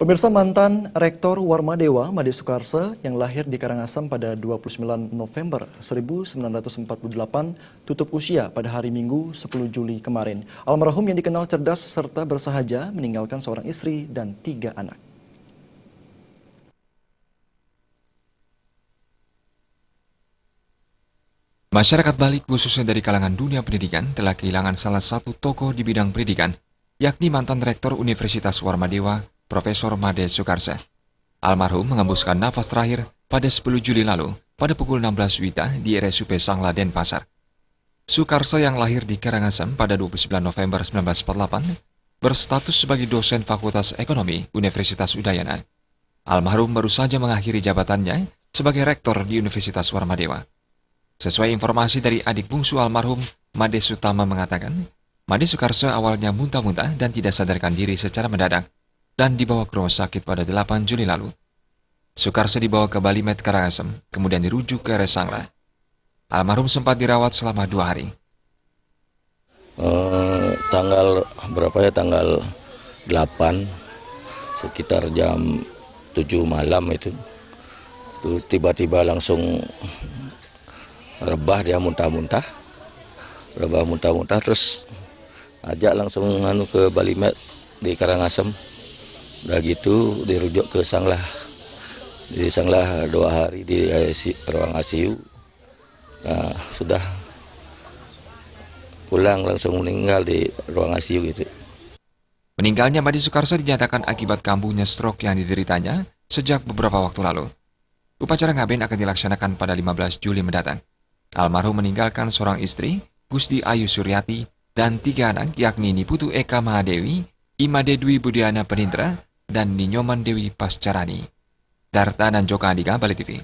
Pemirsa, mantan Rektor Warmadewa Made Soekarse yang lahir di Karangasem pada 29 November 1948 tutup usia pada hari Minggu 10 Juli kemarin. Almarhum yang dikenal cerdas serta bersahaja meninggalkan seorang istri dan 3 anak. Masyarakat Bali khususnya dari kalangan dunia pendidikan telah kehilangan salah satu tokoh di bidang pendidikan, yakni mantan Rektor Universitas Warmadewa, Profesor Made Soekarse. Almarhum mengembuskan nafas terakhir pada 10 Juli lalu pada pukul 16 WITA di RSUP Sangla Denpasar. Soekarse yang lahir di Karangasem pada 29 November 1948 berstatus sebagai dosen Fakultas Ekonomi Universitas Udayana. Almarhum baru saja mengakhiri jabatannya sebagai rektor di Universitas Warmadewa. Sesuai informasi dari adik bungsu almarhum, Made Sutama mengatakan, Made Soekarse awalnya muntah-muntah dan tidak sadarkan diri secara mendadak dan dibawa ke rumah sakit pada 8 Juli lalu. Soekarse dibawa ke Bali Med Karangasem, kemudian dirujuk ke RS Sangla. Almarhum sempat dirawat selama 2 hari. Tanggal berapa ya? Tanggal 8, sekitar jam 7 malam itu tiba-tiba langsung rebah, dia muntah-muntah, terus ajak langsung ke Bali Med di Karangasem. Udah gitu dirujuk ke Sangla. Di Sangla 2 hari di ruang ICU. Nah, sudah pulang langsung meninggal di ruang ICU gitu. Meninggalnya Made Soekarse dinyatakan akibat kambuhnya stroke yang dideritanya sejak beberapa waktu lalu. Upacara ngaben akan dilaksanakan pada 15 Juli mendatang. Almarhum meninggalkan seorang istri, Gusti Ayu Suryati, dan 3 anak yakni Niputu Eka Mahadewi, Imade Dwi Budiana Penindra, dan Ninyoman Dewi Pascarani. Darta dan Joka Andika, Bali TV.